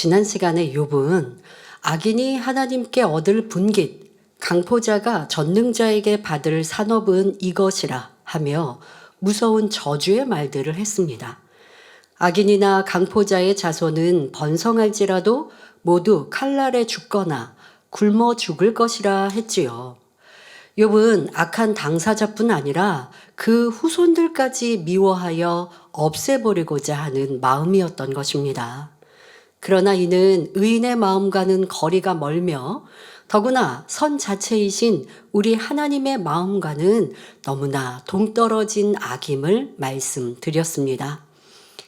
지난 시간에 욥은 악인이 하나님께 얻을 분깃, 강포자가 전능자에게 받을 산업은 이것이라 하며 무서운 저주의 말들을 했습니다. 악인이나 강포자의 자손은 번성할지라도 모두 칼날에 죽거나 굶어 죽을 것이라 했지요. 욥은 악한 당사자뿐 아니라 그 후손들까지 미워하여 없애버리고자 하는 마음이었던 것입니다. 그러나 이는 의인의 마음과는 거리가 멀며 더구나 선 자체이신 우리 하나님의 마음과는 너무나 동떨어진 악임을 말씀드렸습니다.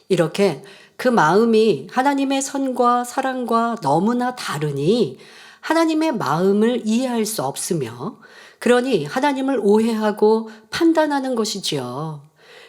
이렇게 그 마음이 하나님의 선과 사랑과 너무나 다르니 하나님의 마음을 이해할 수 없으며 그러니 하나님을 오해하고 판단하는 것이지요.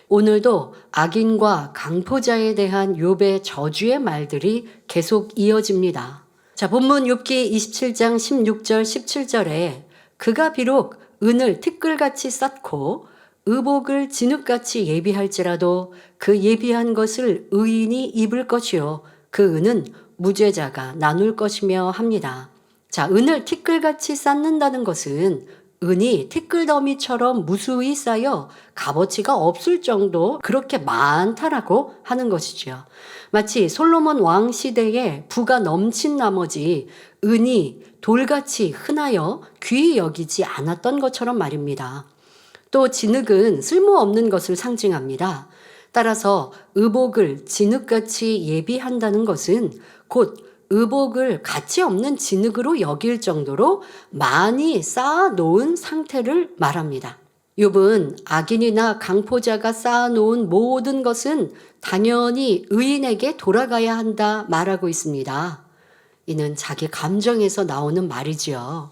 오늘도 악인과 강포자에 대한 욥의 저주의 말들이 계속 이어집니다. 자, 본문 욥기 27장 16절 17절에 그가 비록 은을 티끌같이 쌓고 의복을 진흙같이 예비할지라도 그 예비한 것을 의인이 입을 것이요 그 은은 무죄자가 나눌 것이며 합니다. 자, 은을 티끌같이 쌓는다는 것은 은이 티끌더미처럼 무수히 쌓여 값어치가 없을 정도 그렇게 많다라고 하는 것이죠. 마치 솔로몬 왕 시대에 부가 넘친 나머지 은이 돌같이 흔하여 귀히 여기지 않았던 것처럼 말입니다. 또 진흙은 쓸모없는 것을 상징합니다. 따라서 의복을 진흙같이 예비한다는 것은 곧 의복을 가치 없는 진흙으로 여길 정도로 많이 쌓아놓은 상태를 말합니다. 욥은 악인이나 강포자가 쌓아놓은 모든 것은 당연히 의인에게 돌아가야 한다 말하고 있습니다. 이는 자기 감정에서 나오는 말이지요.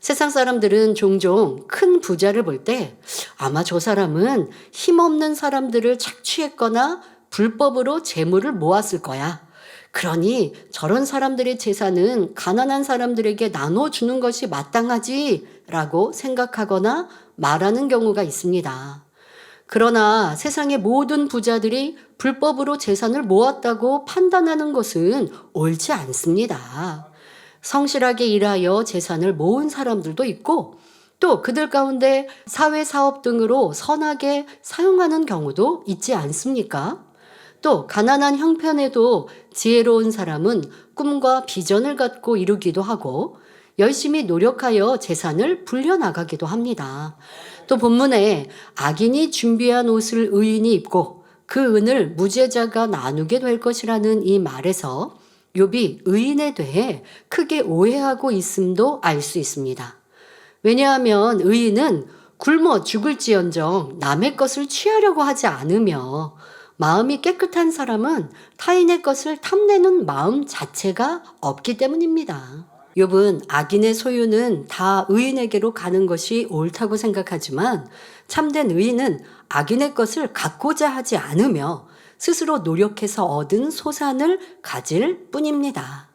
세상 사람들은 종종 큰 부자를 볼 때 아마 저 사람은 힘없는 사람들을 착취했거나 불법으로 재물을 모았을 거야. 그러니 저런 사람들의 재산은 가난한 사람들에게 나눠주는 것이 마땅하지라고 생각하거나 말하는 경우가 있습니다. 그러나 세상의 모든 부자들이 불법으로 재산을 모았다고 판단하는 것은 옳지 않습니다. 성실하게 일하여 재산을 모은 사람들도 있고 또 그들 가운데 사회사업 등으로 선하게 사용하는 경우도 있지 않습니까? 또 가난한 형편에도 지혜로운 사람은 꿈과 비전을 갖고 이루기도 하고 열심히 노력하여 재산을 불려나가기도 합니다. 또 본문에 악인이 준비한 옷을 의인이 입고 그 은을 무죄자가 나누게 될 것이라는 이 말에서 욥이 의인에 대해 크게 오해하고 있음도 알 수 있습니다. 왜냐하면 의인은 굶어 죽을지언정 남의 것을 취하려고 하지 않으며 마음이 깨끗한 사람은 타인의 것을 탐내는 마음 자체가 없기 때문입니다. 욥은 악인의 소유는 다 의인에게로 가는 것이 옳다고 생각하지만 참된 의인은 악인의 것을 갖고자 하지 않으며 스스로 노력해서 얻은 소산을 가질 뿐입니다.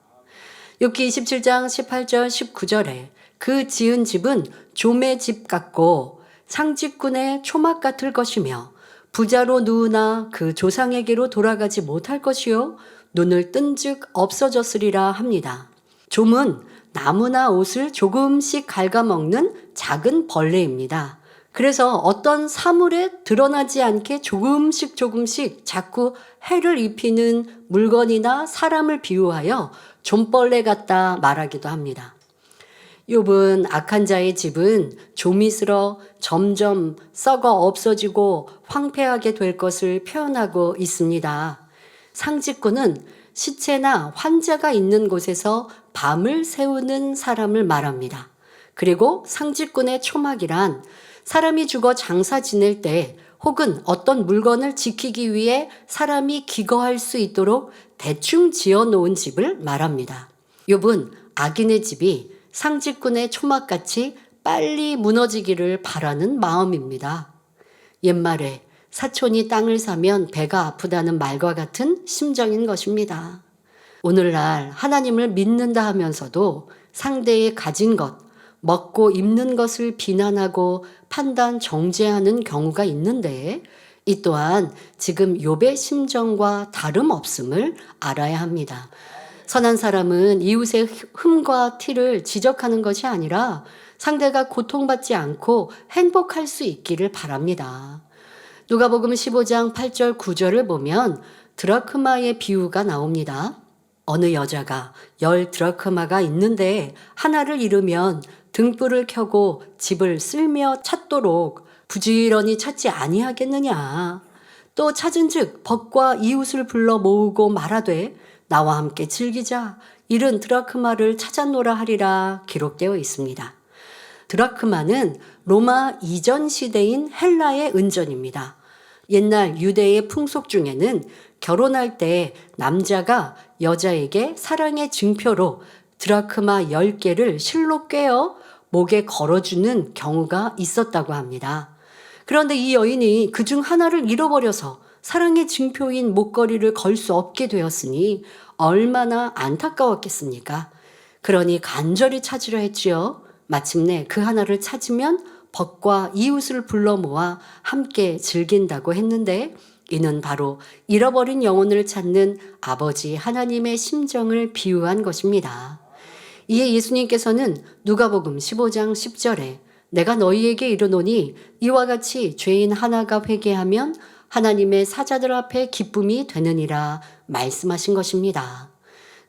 욥기 27장 18절 19절에 그 지은 집은 좀의 집 같고 상직군의 초막 같을 것이며 부자로 누우나 그 조상에게로 돌아가지 못할 것이요 눈을 뜬즉 없어졌으리라 합니다. 좀은 나무나 옷을 조금씩 갉아먹는 작은 벌레입니다. 그래서 어떤 사물에 드러나지 않게 조금씩 자꾸 해를 입히는 물건이나 사람을 비유하여 좀벌레 같다 말하기도 합니다. 욥은 악한 자의 집은 좀이 쓸어 점점 썩어 없어지고 황폐하게 될 것을 표현하고 있습니다. 상직군은 시체나 환자가 있는 곳에서 밤을 새우는 사람을 말합니다. 그리고 상직군의 초막이란 사람이 죽어 장사 지낼 때 혹은 어떤 물건을 지키기 위해 사람이 기거할 수 있도록 대충 지어놓은 집을 말합니다. 욥은 악인의 집이 상직군의 초막같이 빨리 무너지기를 바라는 마음입니다. 옛말에 사촌이 땅을 사면 배가 아프다는 말과 같은 심정인 것입니다. 오늘날 하나님을 믿는다 하면서도 상대의 가진 것, 먹고 입는 것을 비난하고 판단 정죄하는 경우가 있는데 이 또한 지금 욥의 심정과 다름없음을 알아야 합니다. 선한 사람은 이웃의 흠과 티를 지적하는 것이 아니라 상대가 고통받지 않고 행복할 수 있기를 바랍니다. 누가복음 15장 8절 9절을 보면 드라크마의 비유가 나옵니다. 어느 여자가 10 드라크마가 있는데 하나를 잃으면 등불을 켜고 집을 쓸며 찾도록 부지런히 찾지 아니하겠느냐. 또 찾은즉 벗과 이웃을 불러 모으고 말하되 나와 함께 즐기자. 잃은 드라크마를 찾았노라 하리라 기록되어 있습니다. 드라크마는 로마 이전 시대인 헬라의 은전입니다. 옛날 유대의 풍속 중에는 결혼할 때 남자가 여자에게 사랑의 증표로 드라크마 10개를 실로 꿰어 목에 걸어주는 경우가 있었다고 합니다. 그런데 이 여인이 그중 하나를 잃어버려서 사랑의 증표인 목걸이를 걸 수 없게 되었으니 얼마나 안타까웠겠습니까? 그러니 간절히 찾으려 했지요. 마침내 그 하나를 찾으면 벗과 이웃을 불러 모아 함께 즐긴다고 했는데 이는 바로 잃어버린 영혼을 찾는 아버지 하나님의 심정을 비유한 것입니다. 이에 예수님께서는 누가복음 15장 10절에 내가 너희에게 이르노니 이와 같이 죄인 하나가 회개하면 하나님의 사자들 앞에 기쁨이 되느니라 말씀하신 것입니다.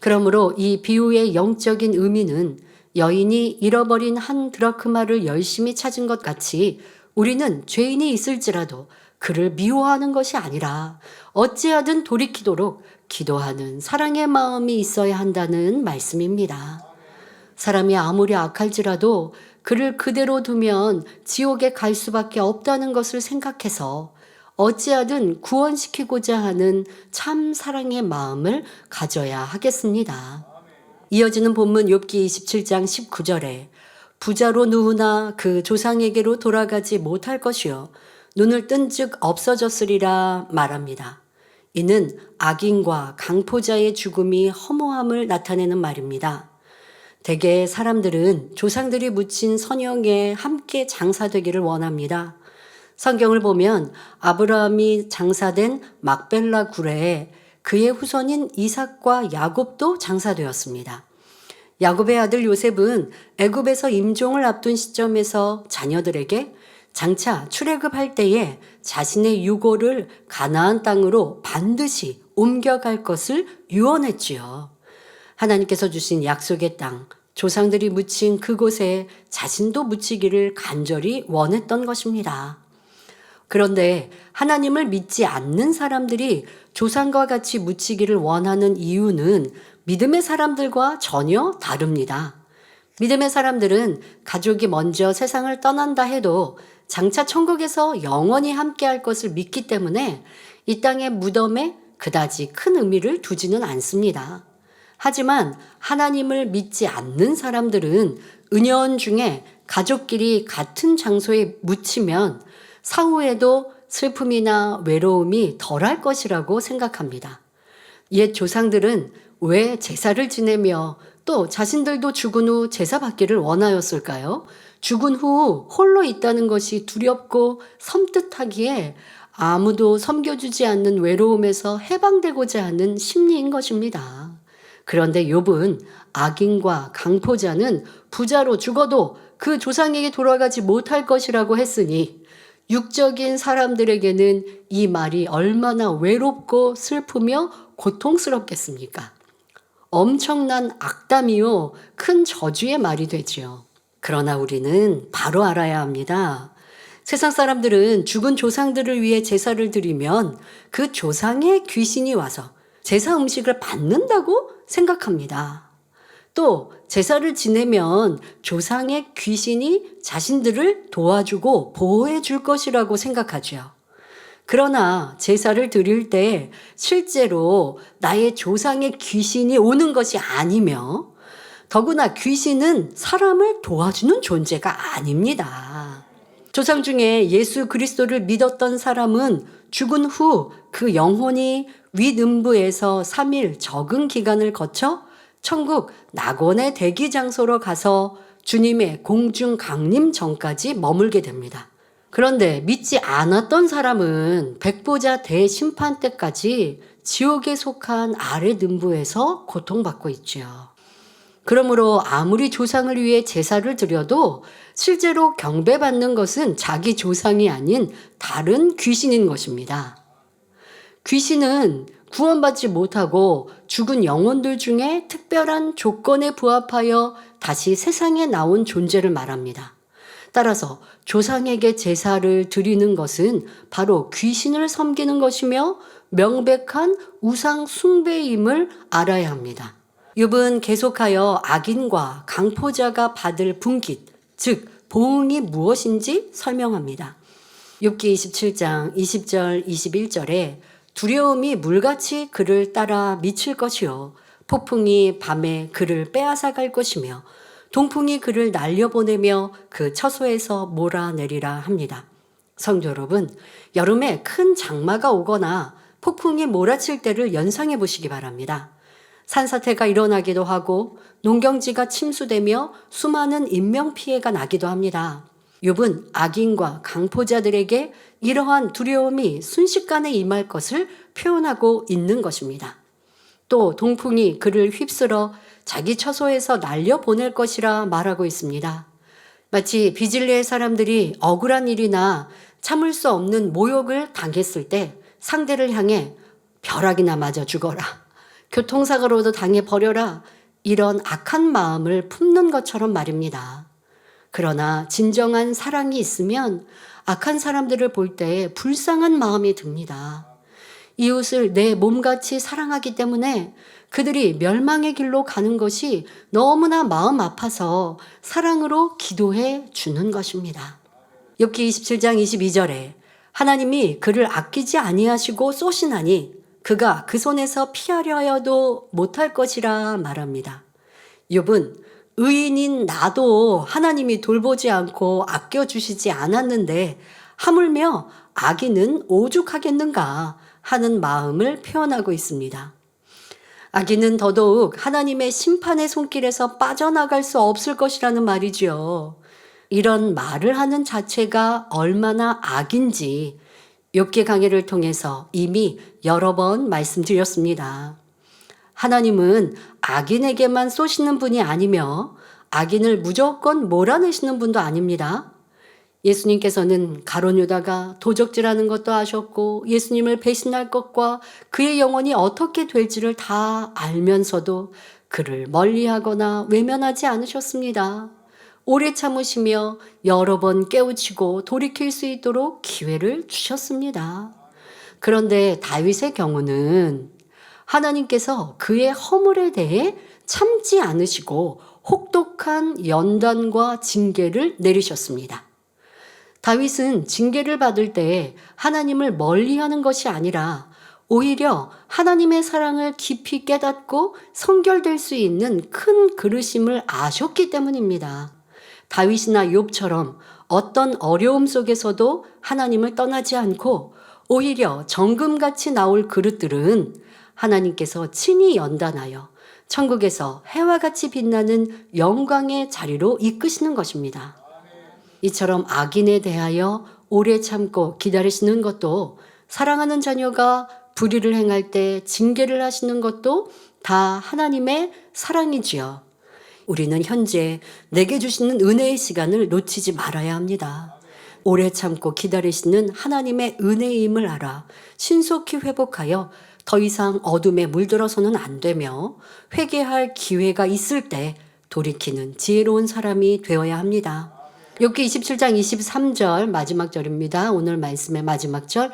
그러므로 이 비유의 영적인 의미는 여인이 잃어버린 한 드라크마를 열심히 찾은 것 같이 우리는 죄인이 있을지라도 그를 미워하는 것이 아니라 어찌하든 돌이키도록 기도하는 사랑의 마음이 있어야 한다는 말씀입니다. 사람이 아무리 악할지라도 그를 그대로 두면 지옥에 갈 수밖에 없다는 것을 생각해서 어찌하든 구원시키고자 하는 참 사랑의 마음을 가져야 하겠습니다. 이어지는 본문 욥기 27장 19절에 부자로 누우나 그 조상에게로 돌아가지 못할 것이요 눈을 뜬즉 없어졌으리라 말합니다. 이는 악인과 강포자의 죽음이 허무함을 나타내는 말입니다. 대개 사람들은 조상들이 묻힌 선영에 함께 장사되기를 원합니다. 성경을 보면 아브라함이 장사된 막벨라 굴에 그의 후손인 이삭과 야곱도 장사되었습니다. 야곱의 아들 요셉은 애굽에서 임종을 앞둔 시점에서 자녀들에게 장차 출애굽할 때에 자신의 유고를 가나안 땅으로 반드시 옮겨갈 것을 유언했지요. 하나님께서 주신 약속의 땅, 조상들이 묻힌 그곳에 자신도 묻히기를 간절히 원했던 것입니다. 그런데 하나님을 믿지 않는 사람들이 조상과 같이 묻히기를 원하는 이유는 믿음의 사람들과 전혀 다릅니다. 믿음의 사람들은 가족이 먼저 세상을 떠난다 해도 장차 천국에서 영원히 함께할 것을 믿기 때문에 이 땅의 무덤에 그다지 큰 의미를 두지는 않습니다. 하지만 하나님을 믿지 않는 사람들은 은연중에 가족끼리 같은 장소에 묻히면 사후에도 슬픔이나 외로움이 덜할 것이라고 생각합니다. 옛 조상들은 왜 제사를 지내며 또 자신들도 죽은 후 제사 받기를 원하였을까요? 죽은 후 홀로 있다는 것이 두렵고 섬뜩하기에 아무도 섬겨주지 않는 외로움에서 해방되고자 하는 심리인 것입니다. 그런데 욥은 악인과 강포자는 부자로 죽어도 그 조상에게 돌아가지 못할 것이라고 했으니 육적인 사람들에게는 이 말이 얼마나 외롭고 슬프며 고통스럽겠습니까? 엄청난 악담이요 큰 저주의 말이 되지요. 그러나 우리는 바로 알아야 합니다. 세상 사람들은 죽은 조상들을 위해 제사를 드리면 그 조상의 귀신이 와서 제사 음식을 받는다고 생각합니다. 또 제사를 지내면 조상의 귀신이 자신들을 도와주고 보호해 줄 것이라고 생각하죠. 그러나 제사를 드릴 때 실제로 나의 조상의 귀신이 오는 것이 아니며 더구나 귀신은 사람을 도와주는 존재가 아닙니다. 조상 중에 예수 그리스도를 믿었던 사람은 죽은 후 그 영혼이 윗음부에서 3일 적응 기간을 거쳐 천국 낙원의 대기 장소로 가서 주님의 공중 강림 전까지 머물게 됩니다. 그런데 믿지 않았던 사람은 백보자 대심판 때까지 지옥에 속한 아래 등부에서 고통받고 있지요. 그러므로 아무리 조상을 위해 제사를 드려도 실제로 경배받는 것은 자기 조상이 아닌 다른 귀신인 것입니다. 귀신은 구원받지 못하고 죽은 영혼들 중에 특별한 조건에 부합하여 다시 세상에 나온 존재를 말합니다. 따라서 조상에게 제사를 드리는 것은 바로 귀신을 섬기는 것이며 명백한 우상 숭배임을 알아야 합니다. 욥은 계속하여 악인과 강포자가 받을 분깃, 즉 보응이 무엇인지 설명합니다. 욥기 27장 20절 21절에 두려움이 물같이 그를 따라 미칠 것이요 폭풍이 밤에 그를 빼앗아갈 것이며 동풍이 그를 날려보내며 그 처소에서 몰아내리라 합니다. 성도 여러분, 여름에 큰 장마가 오거나 폭풍이 몰아칠 때를 연상해 보시기 바랍니다. 산사태가 일어나기도 하고 농경지가 침수되며 수많은 인명피해가 나기도 합니다. 욥은 악인과 강포자들에게 이러한 두려움이 순식간에 임할 것을 표현하고 있는 것입니다. 또 동풍이 그를 휩쓸어 자기 처소에서 날려보낼 것이라 말하고 있습니다. 마치 비질레의 사람들이 억울한 일이나 참을 수 없는 모욕을 당했을 때 상대를 향해 벼락이나 맞아 죽어라, 교통사고로도 당해버려라, 이런 악한 마음을 품는 것처럼 말입니다. 그러나 진정한 사랑이 있으면 악한 사람들을 볼 때 불쌍한 마음이 듭니다. 이웃을 내 몸같이 사랑하기 때문에 그들이 멸망의 길로 가는 것이 너무나 마음 아파서 사랑으로 기도해 주는 것입니다. 욥기 27장 22절에 하나님이 그를 아끼지 아니하시고 쏘시나니 그가 그 손에서 피하려 하여도 못할 것이라 말합니다. 욥은 의인인 나도 하나님이 돌보지 않고 아껴주시지 않았는데 하물며 악인은 오죽하겠는가 하는 마음을 표현하고 있습니다. 악인은 더더욱 하나님의 심판의 손길에서 빠져나갈 수 없을 것이라는 말이죠. 이런 말을 하는 자체가 얼마나 악인지 욥기 강해를 통해서 이미 여러 번 말씀드렸습니다. 하나님은 악인에게만 쏘시는 분이 아니며 악인을 무조건 몰아내시는 분도 아닙니다. 예수님께서는 가룟 유다가 도적질하는 것도 아셨고 예수님을 배신할 것과 그의 영혼이 어떻게 될지를 다 알면서도 그를 멀리하거나 외면하지 않으셨습니다. 오래 참으시며 여러 번 깨우치고 돌이킬 수 있도록 기회를 주셨습니다. 그런데 다윗의 경우는 하나님께서 그의 허물에 대해 참지 않으시고 혹독한 연단과 징계를 내리셨습니다. 다윗은 징계를 받을 때 하나님을 멀리하는 것이 아니라 오히려 하나님의 사랑을 깊이 깨닫고 성결될 수 있는 큰 그릇임을 아셨기 때문입니다. 다윗이나 욥처럼 어떤 어려움 속에서도 하나님을 떠나지 않고 오히려 정금같이 나올 그릇들은 하나님께서 친히 연단하여 천국에서 해와 같이 빛나는 영광의 자리로 이끄시는 것입니다. 이처럼 악인에 대하여 오래 참고 기다리시는 것도, 사랑하는 자녀가 불의를 행할 때 징계를 하시는 것도 다 하나님의 사랑이지요. 우리는 현재 내게 주시는 은혜의 시간을 놓치지 말아야 합니다. 오래 참고 기다리시는 하나님의 은혜임을 알아 신속히 회복하여 더 이상 어둠에 물들어서는 안 되며 회개할 기회가 있을 때 돌이키는 지혜로운 사람이 되어야 합니다. 욥기 27장 23절 마지막 절입니다. 오늘 말씀의 마지막 절.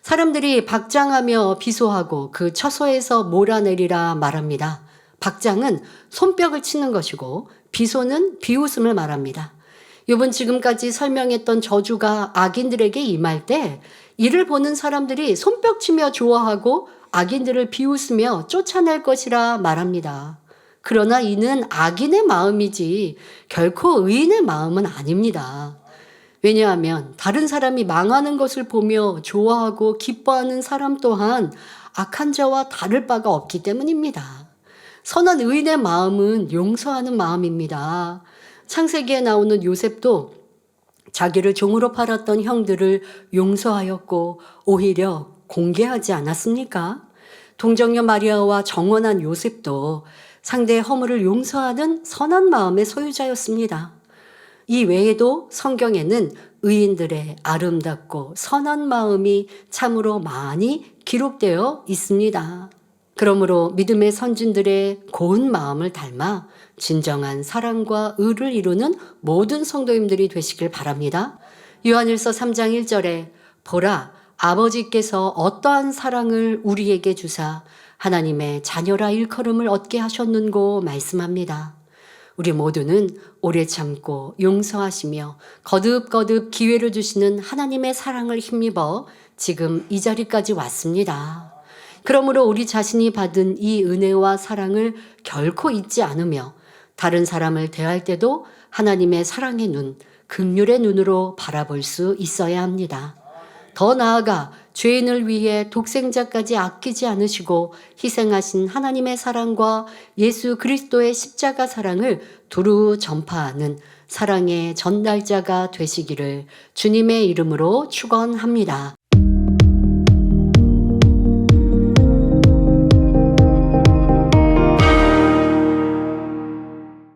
사람들이 박장하며 비소하고 그 처소에서 몰아내리라 말합니다. 박장은 손뼉을 치는 것이고 비소는 비웃음을 말합니다. 욥은 지금까지 설명했던 저주가 악인들에게 임할 때 이를 보는 사람들이 손뼉치며 좋아하고 악인들을 비웃으며 쫓아낼 것이라 말합니다. 그러나 이는 악인의 마음이지 결코 의인의 마음은 아닙니다. 왜냐하면 다른 사람이 망하는 것을 보며 좋아하고 기뻐하는 사람 또한 악한 자와 다를 바가 없기 때문입니다. 선한 의인의 마음은 용서하는 마음입니다. 창세기에 나오는 요셉도 자기를 종으로 팔았던 형들을 용서하였고 오히려 공개하지 않았습니까? 동정녀 마리아와 정원한 요셉도 상대의 허물을 용서하는 선한 마음의 소유자였습니다. 이 외에도 성경에는 의인들의 아름답고 선한 마음이 참으로 많이 기록되어 있습니다. 그러므로 믿음의 선진들의 고운 마음을 닮아 진정한 사랑과 의를 이루는 모든 성도님들이 되시길 바랍니다. 요한일서 3장 1절에 보라, 아버지께서 어떠한 사랑을 우리에게 주사 하나님의 자녀라 일컬음을 얻게 하셨는고 말씀합니다. 우리 모두는 오래 참고 용서하시며 거듭거듭 기회를 주시는 하나님의 사랑을 힘입어 지금 이 자리까지 왔습니다. 그러므로 우리 자신이 받은 이 은혜와 사랑을 결코 잊지 않으며 다른 사람을 대할 때도 하나님의 사랑의 눈, 긍휼의 눈으로 바라볼 수 있어야 합니다. 더 나아가 죄인을 위해 독생자까지 아끼지 않으시고 희생하신 하나님의 사랑과 예수 그리스도의 십자가 사랑을 두루 전파하는 사랑의 전달자가 되시기를 주님의 이름으로 축원합니다.